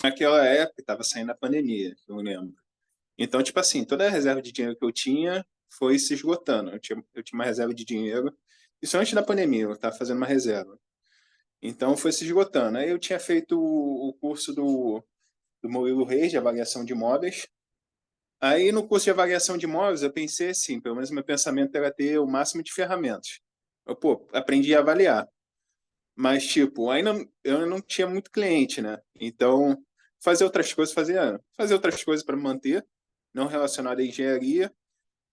naquela época estava saindo a pandemia, eu lembro. Então, tipo assim, toda a reserva de dinheiro que eu tinha foi se esgotando. Eu tinha uma reserva de dinheiro, isso antes da pandemia, eu estava fazendo uma reserva. Então, foi se esgotando. Aí eu tinha feito o curso do Murilo Reis, de avaliação de imóveis. Aí, no curso de avaliação de imóveis, eu pensei assim, pelo menos meu pensamento era ter o máximo de ferramentas. Pô, aprendi a avaliar. Mas, tipo, ainda eu não tinha muito cliente, né? Então, fazer outras coisas para me manter, não relacionado à engenharia.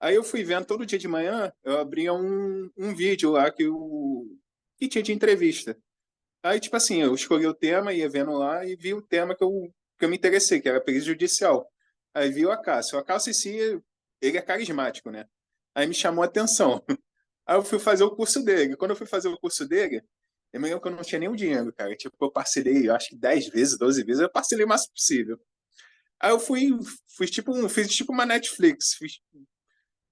Aí eu fui vendo todo dia de manhã, eu abria um vídeo lá que tinha de entrevista. Aí, tipo assim, eu escolhi o tema, ia vendo lá e vi o tema que eu me interessei, que era perícia judicial. Aí vi o Acácio. O Acácio em si, ele é carismático, né? Aí me chamou a atenção. Aí eu fui fazer o curso dele. Quando eu fui fazer o curso dele, eu me lembro que eu não tinha nenhum dinheiro, cara. Tipo, eu parcelei, eu acho que 10 vezes, 12 vezes, eu parcelei o máximo possível. Aí eu fiz tipo uma Netflix.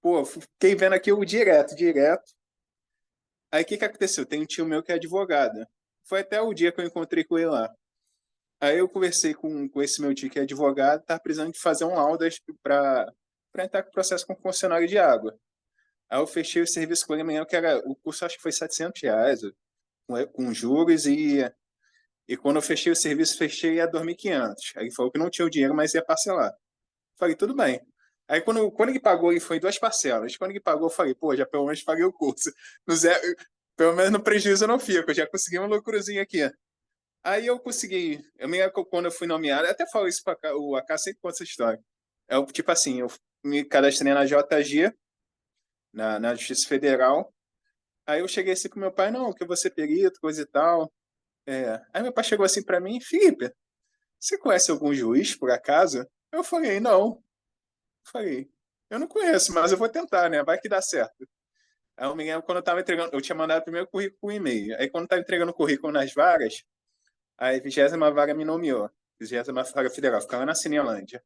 Pô, fiquei vendo aqui o direto, direto. Aí o que que aconteceu? Tem um tio meu que é advogado. Foi até o dia que eu encontrei com ele lá. Aí eu conversei com esse meu tio que é advogado, tá precisando de fazer um laudo para entrar com o processo com concessionário de água. Aí eu fechei o serviço com ele amanhã, que era, o curso acho que foi R$ 700, com juros, e quando eu fechei o serviço, fechei a 2.500. Aí ele falou que não tinha o dinheiro, mas ia parcelar. Falei, tudo bem. Aí quando ele pagou, ele foi em duas parcelas. Quando ele pagou, eu falei, pô, já pelo menos paguei o curso. No zero, pelo menos no prejuízo eu não fico, eu já consegui uma loucurazinha aqui. Aí eu consegui, eu me lembro que quando eu fui nomeado, eu até falo isso para o AK sempre conta essa história. Tipo assim, eu me cadastrei na JG, na Justiça Federal. Aí eu cheguei assim pro meu pai, não, que eu vou ser perito, coisa e tal. Aí meu pai chegou assim para mim, Felipe, você conhece algum juiz, por acaso? Eu falei, não. Eu falei, eu não conheço, mas eu vou tentar, né? Vai que dá certo. Aí eu me lembro quando eu estava entregando, eu tinha mandado primeiro currículo por e-mail. Aí quando eu estava entregando o currículo nas vagas, a 20ª vaga me nomeou. 20ª vaga federal, ficava na Cinelândia.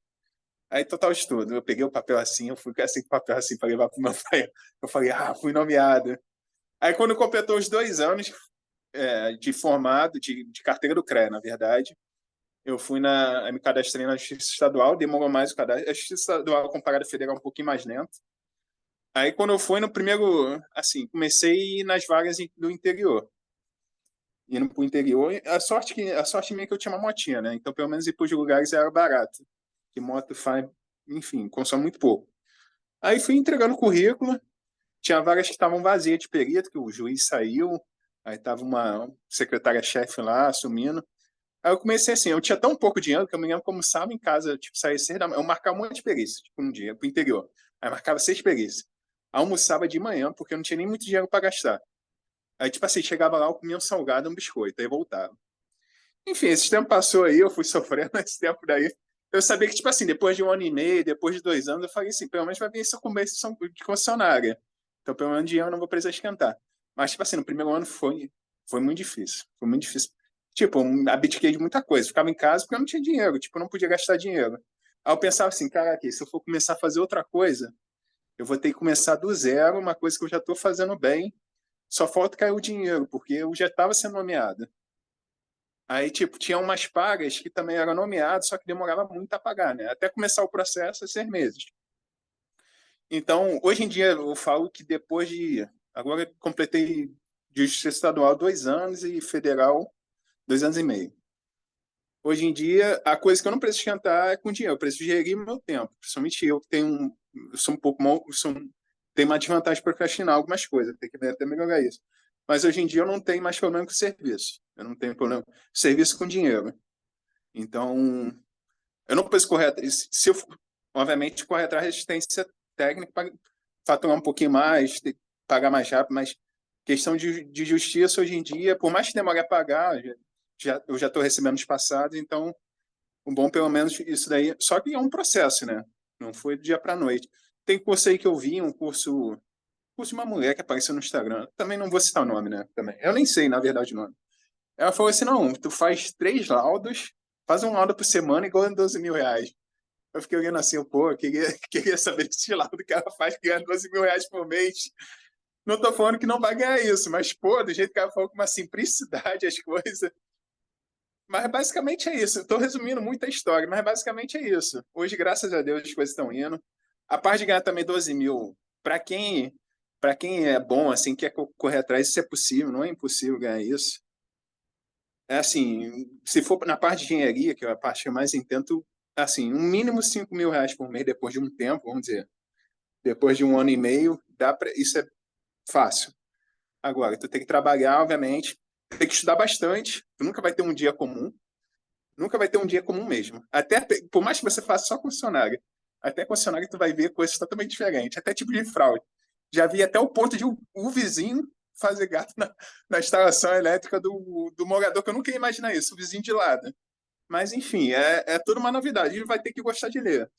Aí, total estudo. Eu peguei o papel assim, eu fui assim com o papel assim para levar pro meu pai. Eu falei, fui nomeado. Aí, quando completou os 2 anos de formado, de carteira do CREA, na verdade, eu me cadastrei na Justiça Estadual, demorou mais o cadastro. A Justiça Estadual, comparada à federal, é um pouquinho mais lento. Aí, quando eu fui no primeiro, assim, comecei a ir nas vagas do interior. Indo pro interior, a sorte minha é que eu tinha uma motinha, né? Então, pelo menos ir pros lugares era barato. Que moto faz, enfim, consome muito pouco. Aí fui entregando o currículo, tinha vagas que estavam vazias de perito, que o juiz saiu, aí tava uma secretária-chefe lá assumindo. Aí eu comecei assim, eu tinha tão pouco dinheiro que eu me lembro como sábado em casa, tipo, saía 6 da manhã, eu marcava um monte de perícia, tipo, um dia, pro interior. Aí marcava 6 perícias. Almoçava de manhã, porque eu não tinha nem muito dinheiro para gastar. Aí, tipo assim, chegava lá, eu comia um salgado, um biscoito, aí voltava. Enfim, esse tempo passou aí, eu fui sofrendo esse tempo daí. Eu sabia que, tipo assim, depois de 1 ano e meio, depois de 2 anos, eu falei assim, pelo menos vai vir esse começo de concessionária. Então, pelo menos de ano eu não vou precisar esquentar. Mas, tipo assim, no primeiro ano foi muito difícil. Foi muito difícil. Tipo, eu abdiquei de muita coisa. Ficava em casa porque eu não tinha dinheiro. Tipo, eu não podia gastar dinheiro. Aí eu pensava assim, caraca, se eu for começar a fazer outra coisa, eu vou ter que começar do zero, uma coisa que eu já estou fazendo bem. Só falta cair o dinheiro, porque eu já estava sendo nomeado. Aí, tipo, tinha umas pagas que também eram nomeadas, só que demorava muito a pagar, né? Até começar o processo, é 6 meses. Então, hoje em dia, eu falo que depois de. Agora, eu completei de justiça estadual 2 anos e federal 2 anos e meio. Hoje em dia, a coisa que eu não preciso esquentar é com dinheiro, eu preciso gerir meu tempo. Principalmente eu que tenho eu sou um pouco mal, tenho uma desvantagem para procrastinar algumas coisas, tem que até melhorar isso. Mas hoje em dia eu não tenho mais problema com serviço. Eu não tenho problema com serviço com dinheiro. Então, eu não preciso correr atrás. Se eu, obviamente, correr atrás de assistência técnica para faturar um pouquinho mais, pagar mais rápido, mas questão de justiça hoje em dia, por mais que demore a pagar, eu já estou recebendo os passados, então, o bom, pelo menos, isso daí. Só que é um processo, né? Não foi do dia para a noite. Tem curso aí que eu vi, curso de uma mulher que apareceu no Instagram. Também não vou citar o nome, né? Também. Eu nem sei, na verdade, o nome. Ela falou assim: não, tu faz 3 laudos, faz um laudo por semana e ganha R$ 12.000. Eu fiquei olhando assim, pô, eu queria, queria saber desse laudo que ela faz que ganha R$ 12.000 por mês. Não tô falando que não vai ganhar isso, mas, pô, do jeito que ela falou com uma simplicidade as coisas. Mas basicamente é isso. Estou resumindo muito a história, mas basicamente é isso. Hoje, graças a Deus, as coisas estão indo. A parte de ganhar também 12 mil, para quem é bom, assim, quer correr atrás, isso é possível, não é impossível ganhar isso. É assim, se for na parte de engenharia, que é a parte que eu mais entendo, assim, um mínimo 5 mil reais por mês depois de um tempo, vamos dizer, depois de um ano e meio, isso é fácil. Agora, tu tem que trabalhar, obviamente, tem que estudar bastante, tu nunca vai ter um dia comum, nunca vai ter um dia comum mesmo. Até, por mais que você faça só concessionária, até concessionária tu vai ver coisas totalmente diferentes, até tipo de fraude. Já vi até o ponto de o vizinho fazer gato na instalação elétrica do morador, que eu nunca ia imaginar isso, o vizinho de lado. Mas, enfim, é tudo uma novidade. E vai ter que gostar de ler.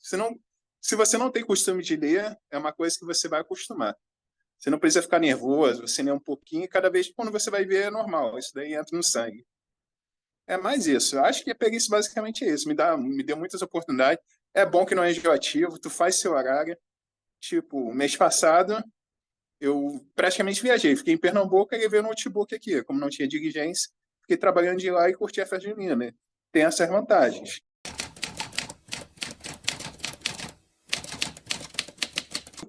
Se você não tem costume de ler, é uma coisa que você vai acostumar. Você não precisa ficar nervoso, você lê um pouquinho, e cada vez quando você vai ver é normal. Isso daí entra no sangue. É mais isso. Eu acho que a perícia basicamente é isso. Me deu muitas oportunidades. É bom que não é enjoativo, tu faz seu horário. Tipo, mês passado, eu praticamente viajei. Fiquei em Pernambuco e levei o notebook aqui. Como não tinha diligência, fiquei trabalhando de lá e curti a festa junina, né? Tem essas vantagens.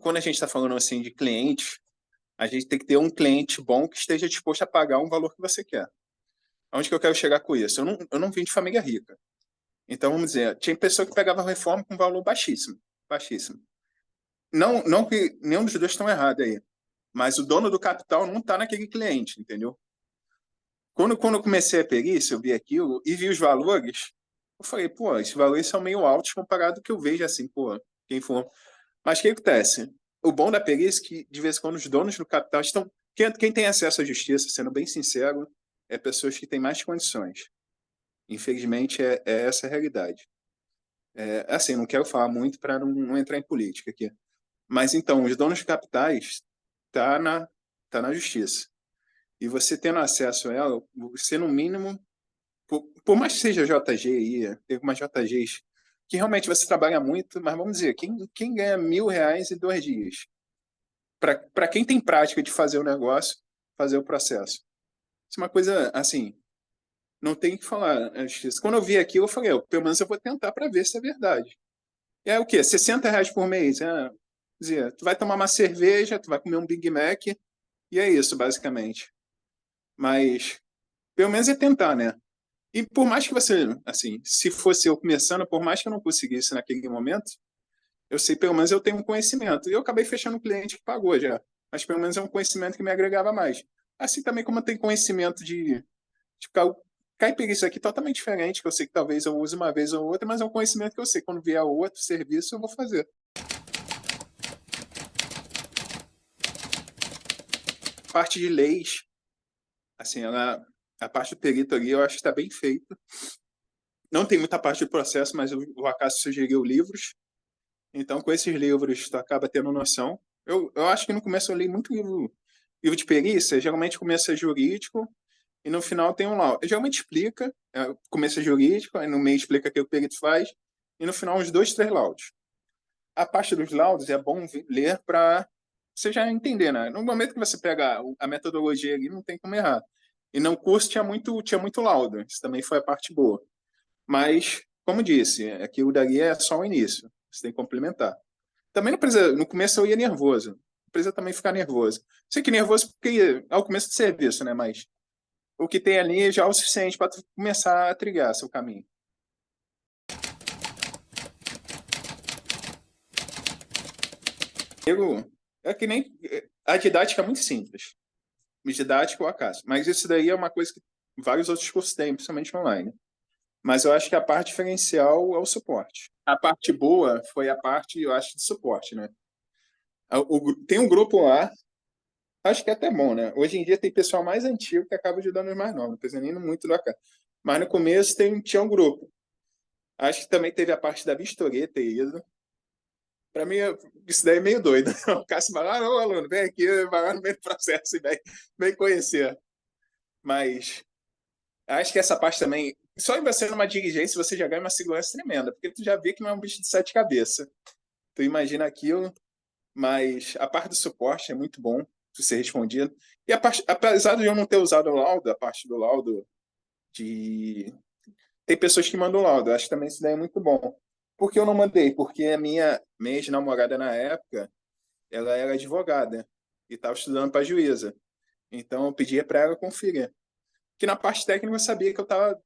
Quando a gente está falando assim de cliente, a gente tem que ter um cliente bom que esteja disposto a pagar um valor que você quer. Onde que eu quero chegar com isso? Eu não vim de família rica. Então, vamos dizer, tinha pessoa que pegava a reforma com valor baixíssimo. Baixíssimo. Não, não que nenhum dos dois estão errados aí, mas o dono do capital não está naquele cliente, entendeu? Quando eu comecei a perícia, eu vi aquilo e vi os valores, eu falei, pô, esses valores são meio altos comparado ao que eu vejo assim, pô, quem for. Mas o que acontece? O bom da perícia é que, de vez em quando, os donos do capital estão. Quem tem acesso à justiça, sendo bem sincero, é pessoas que têm mais condições. Infelizmente, é essa a realidade. Assim, não quero falar muito para não entrar em política aqui. Mas então, os donos de capitais tá na justiça. E você tendo acesso a ela, você no mínimo, por mais que seja JG aí, tem algumas JGs que realmente você trabalha muito, mas vamos dizer, quem ganha R$ 1.000 em 2 dias? Para quem tem prática de fazer o negócio, fazer o processo. Isso é uma coisa, assim, não tem o que falar. Quando eu vi aqui, eu falei, pelo menos eu vou tentar para ver se é verdade. E é o quê? R$ 60 por mês. Dizer, tu vai tomar uma cerveja, tu vai comer um Big Mac, e é isso, basicamente. Mas, pelo menos é tentar, né? E por mais que você, assim, se fosse eu começando, por mais que eu não conseguisse naquele momento, eu sei, pelo menos eu tenho um conhecimento. E eu acabei fechando um cliente que pagou já. Mas pelo menos é um conhecimento que me agregava mais. Assim também como eu tenho conhecimento de caipira, isso aqui totalmente diferente, que eu sei que talvez eu use uma vez ou outra, mas é um conhecimento que eu sei. Quando vier outro serviço, eu vou fazer. Parte de leis, assim, a parte do perito ali eu acho que está bem feita. Não tem muita parte de processo, mas o acaso sugeriu livros. Então, com esses livros, tu acaba tendo noção. Eu acho que no começo eu li muito livro de perícia, geralmente começa jurídico e no final tem um laudo. Geralmente explica, começa jurídico, aí no meio explica o que o perito faz e no final uns 2, 3 laudos. A parte dos laudos é bom ler para você já entender, né? No momento que você pega a metodologia ali, não tem como errar. E no curso tinha muito laudo, isso também foi a parte boa. Mas, como disse, aquilo dali é só o início, você tem que complementar. Também não precisa, no começo eu ia nervoso, não precisa também ficar nervoso. Sei que nervoso porque é o começo do serviço, né? Mas o que tem ali já é o suficiente para tu começar a trilhar seu caminho. É que nem a didática é muito simples, didática ou acaso. Mas isso daí é uma coisa que vários outros cursos têm, principalmente online. Mas eu acho que a parte diferencial é o suporte. A parte boa foi a parte, eu acho, de suporte, né? Tem um grupo lá, acho que é até bom, né? Hoje em dia tem pessoal mais antigo que acaba ajudando os mais novos, não precisa nem muito da cara. Mas no começo tinha um grupo. Acho que também teve a parte da vistoria ter ido. Para mim, isso daí é meio doido. O Cássio vai lá, não, aluno, vem aqui, vai lá no meio do processo e vem conhecer. Mas acho que essa parte também, só em você numa diligência, você já ganha uma segurança tremenda, porque tu já vê que não é um bicho de 7 cabeças. Tu imagina aquilo, mas a parte do suporte é muito bom tu ser respondido. E apesar de eu não ter usado o laudo, a parte do laudo de tem pessoas que mandam laudo. Eu acho que também isso daí é muito bom. Por que eu não mandei? Porque a minha ex-namorada na época, ela era advogada e estava estudando para juíza. Então eu pedia para ela conferir. Que na parte técnica eu sabia que eu tava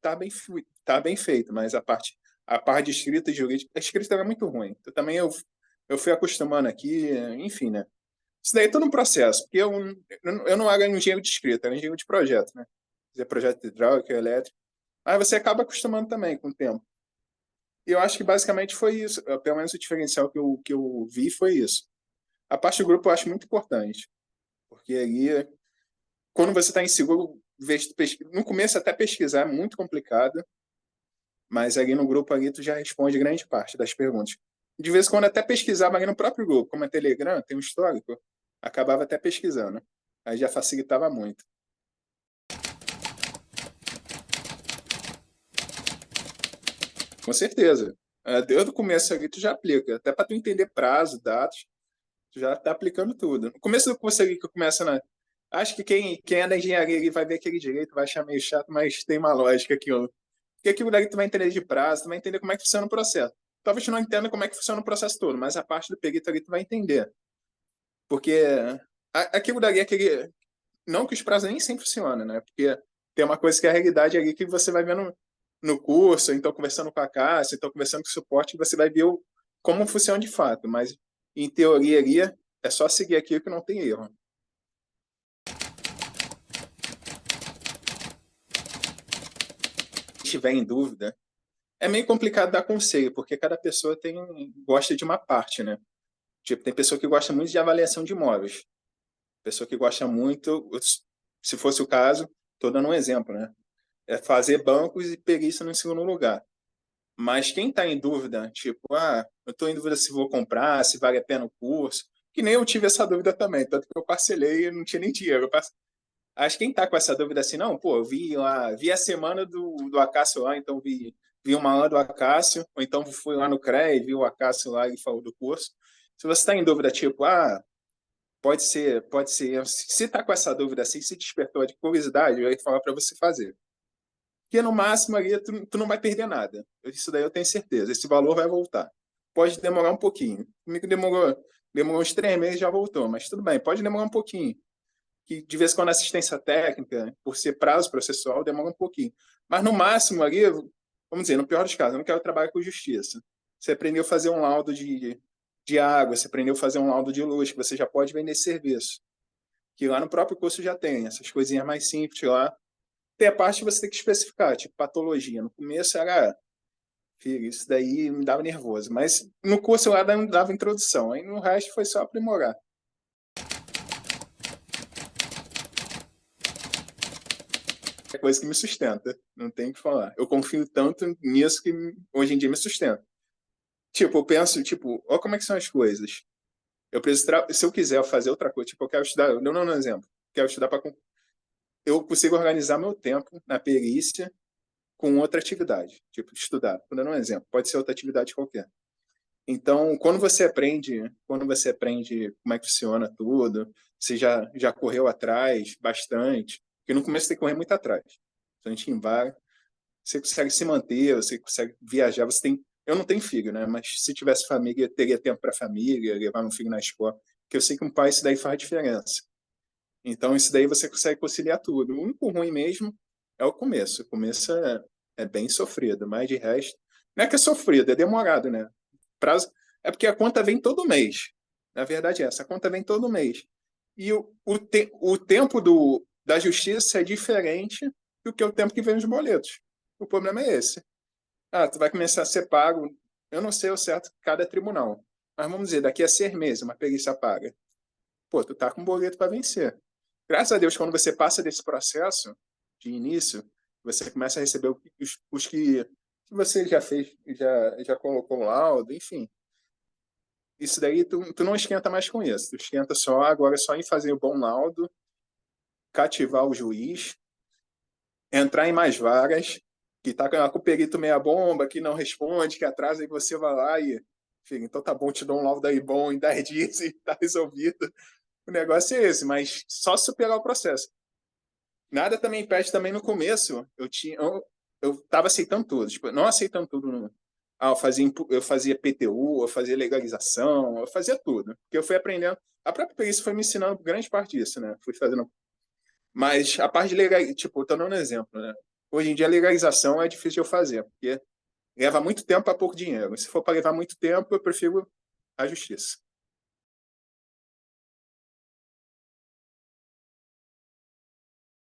bem feito, mas a parte de escrita e jurídica, a escrita era muito ruim. Então, também eu fui acostumando aqui, enfim, né? Isso daí é todo um processo, porque eu não era engenheiro de escrita, era engenheiro de projeto, né? Fazer projeto hidráulico, elétrico. Mas você acaba acostumando também com o tempo. E eu acho que basicamente foi isso. Pelo menos o diferencial que eu vi foi isso. A parte do grupo eu acho muito importante, porque ali, quando você está inseguro, no começo até pesquisar é muito complicado, mas ali no grupo ali tu já responde grande parte das perguntas. De vez em quando até pesquisava ali no próprio grupo, como é Telegram, tem um histórico, acabava até pesquisando. Aí já facilitava muito. Com certeza. Desde o começo ali tu já aplica, até para tu entender prazo, dados, tu já tá aplicando tudo. No começo do curso ali que começa na. Acho que quem é da engenharia ali vai ver aquele direito, vai achar meio chato, mas tem uma lógica aquilo. Porque aquilo daí tu vai entender de prazo, tu vai entender como é que funciona o processo. Talvez tu não entenda como é que funciona o processo todo, mas a parte do perito ali tu vai entender. Porque aquilo dali é aquele. Não que os prazos nem sempre funcionam, né? Porque tem uma coisa que é a realidade ali que você vai vendo no curso, então conversando com a Cássia, então conversando com o suporte, você vai ver como funciona de fato. Mas em teoria ali é só seguir aquilo que não tem erro. Se tiver em dúvida, é meio complicado dar conselho, porque cada pessoa gosta de uma parte, né? Tipo, tem pessoa que gosta muito de avaliação de imóveis. Pessoa que gosta muito, se fosse o caso, estou dando um exemplo, né? É fazer bancos e perícia no segundo lugar. Mas quem está em dúvida, tipo, eu estou em dúvida se vou comprar, se vale a pena o curso, que nem eu tive essa dúvida também, tanto que eu parcelei e não tinha nem dinheiro. Acho que quem está com essa dúvida assim, não, pô, eu vi a semana do Acácio lá, então vi uma aula do Acácio, ou então fui lá no CREA e vi o Acácio lá e falou do curso. Se você está em dúvida, tipo, pode ser, pode ser. Se está com essa dúvida assim, se despertou de curiosidade, eu ia falar para você fazer. Porque no máximo ali tu não vai perder nada. Isso daí eu tenho certeza. Esse valor vai voltar. Pode demorar um pouquinho. Comigo demorou uns 3 meses já voltou, mas tudo bem, pode demorar um pouquinho. Que de vez em quando a assistência técnica, por ser prazo processual, demora um pouquinho. Mas no máximo ali, vamos dizer, no pior dos casos, eu não quero trabalhar com justiça. Você aprendeu a fazer um laudo de água, você aprendeu a fazer um laudo de luz, que você já pode vender serviço. Que lá no próprio curso já tem, essas coisinhas mais simples lá. Tem a parte que você tem que especificar, tipo patologia. No começo era, filho, isso daí me dava nervoso. Mas no curso lá dava introdução, aí no resto foi só aprimorar. É coisa que me sustenta, não tem o que falar. Eu confio tanto nisso que hoje em dia me sustenta. Tipo, eu penso, tipo, olha como é que são as coisas. Eu preciso se eu quiser fazer outra coisa, tipo, eu quero estudar, eu não um exemplo, quero estudar para eu consigo organizar meu tempo na perícia com outra atividade, tipo estudar. Estou dando um exemplo, pode ser outra atividade qualquer. Então, quando você aprende como é que funciona tudo, você já correu atrás bastante, porque no começo você tem que correr muito atrás. Então, a gente embarca, você consegue se manter, você consegue viajar, eu não tenho filho, né? Mas se tivesse família, teria tempo para a família, levar meu filho na escola, porque eu sei que um pai isso daí faz diferença. Então, isso daí você consegue conciliar tudo. O único ruim mesmo é o começo. O começo é bem sofrido, mas de resto, não é que é sofrido, é demorado, né? Prazo, é porque a conta vem todo mês. Na verdade é essa, a conta vem todo mês. E o tempo da justiça é diferente do que o tempo que vem os boletos. O problema é esse. Tu vai começar a ser pago, eu não sei o certo cada tribunal, mas vamos dizer, daqui a 6 meses uma perícia paga. Pô, tu tá com um boleto para vencer. Graças a Deus, quando você passa desse processo de início, você começa a receber os que você já fez, já colocou o laudo, enfim. Isso daí tu não esquenta mais com isso. Tu esquenta só, agora é só em fazer o bom laudo, cativar o juiz, entrar em mais vagas, que tá com o perito meia bomba, que não responde, que atrasa, e você vai lá e, enfim, então tá bom, te dou um laudo aí bom em 10 dias e tá resolvido. O negócio é esse, mas só superar o processo. Nada também impede também no começo. eu tava aceitando tudo, tipo, não aceitando tudo. Eu fazia PTU, eu fazia legalização, eu fazia tudo. Porque eu fui aprendendo. A própria perícia foi me ensinando grande parte disso, né? Fui fazendo. Mas a parte de legal, tipo, tô dando um exemplo, né? Hoje em dia a legalização é difícil de eu fazer, porque leva muito tempo para pouco dinheiro. Se for para levar muito tempo, eu prefiro a justiça.